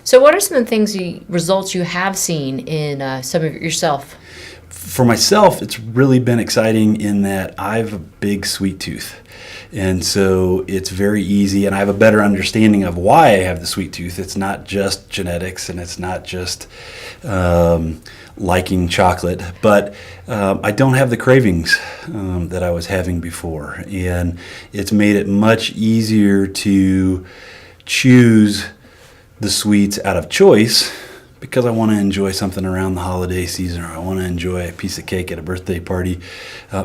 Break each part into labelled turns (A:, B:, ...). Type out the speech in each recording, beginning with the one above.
A: So what are some of the results you have seen in some of yourself?
B: For myself, it's really been exciting in that I have a big sweet tooth. And so it's very easy, and I have a better understanding of why I have the sweet tooth. It's not just genetics, and it's not just liking chocolate, but I don't have the cravings that I was having before. And it's made it much easier to choose the sweets out of choice, because I want to enjoy something around the holiday season, or I want to enjoy a piece of cake at a birthday party,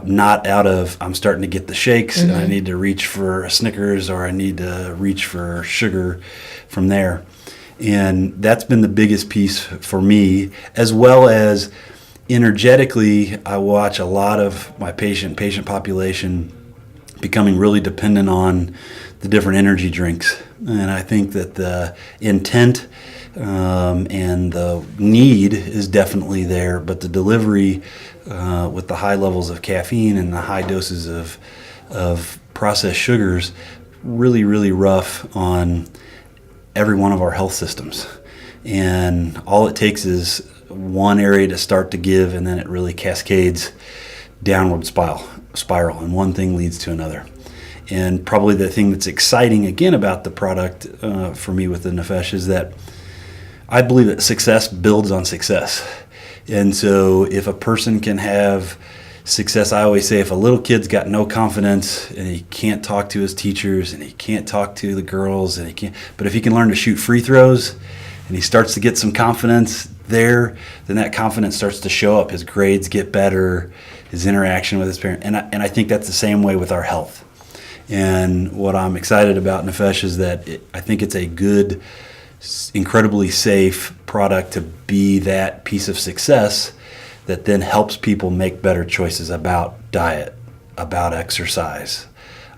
B: not out of I'm starting to get the shakes and I need to reach for a Snickers, or I need to reach for sugar from there. And that's been the biggest piece for me, as well as energetically. I watch a lot of my patient population becoming really dependent on the different energy drinks. And I think that the intent and the need is definitely there, but the delivery with the high levels of caffeine and the high doses of processed sugars, really, really rough on every one of our health systems. And all it takes is one area to start to give, and then it really cascades downward spiral, and one thing leads to another. And probably the thing that's exciting again about the product for me with the Nefesh is that I believe that success builds on success. And so if a person can have success, I always say if a little kid's got no confidence and he can't talk to his teachers and he can't talk to the girls, but if he can learn to shoot free throws and he starts to get some confidence there, then that confidence starts to show up. His grades get better, his interaction with his parent. And I think that's the same way with our health. And what I'm excited about Nefesh is that I think it's a good, incredibly safe product to be that piece of success that then helps people make better choices about diet, about exercise,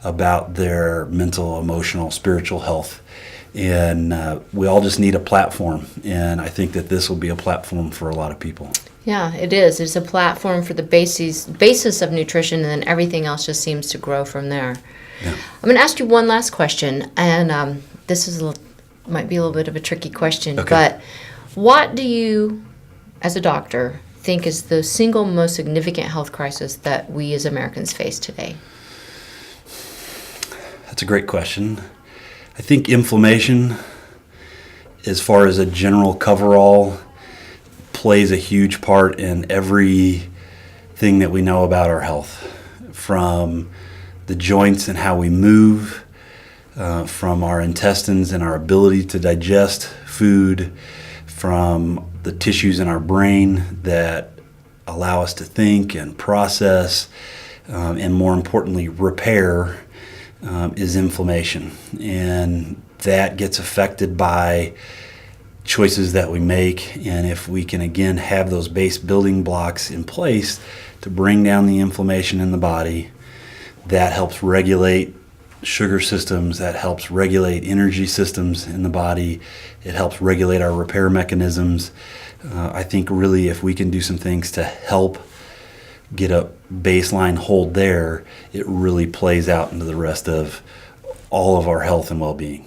B: about their mental, emotional, spiritual health. And we all just need a platform. And I think that this will be a platform for a lot of people.
A: Yeah, it is. It's a platform for the basis of nutrition, and then everything else just seems to grow from there. Yeah. I'm going to ask you one last question, and this is might be a little bit of a tricky question, okay. But what do you, as a doctor, think is the single most significant health crisis that we as Americans face today?
B: That's a great question. I think inflammation, as far as a general coverall, plays a huge part in everything that we know about our health, from the joints and how we move, from our intestines and our ability to digest food, from the tissues in our brain that allow us to think and process, and more importantly, repair, is inflammation. And that gets affected by choices that we make. And if we can, again, have those base building blocks in place to bring down the inflammation in the body, that helps regulate sugar systems, that helps regulate energy systems in the body, it helps regulate our repair mechanisms. I think really if we can do some things to help get a baseline hold there, it really plays out into the rest of all of our health and well-being.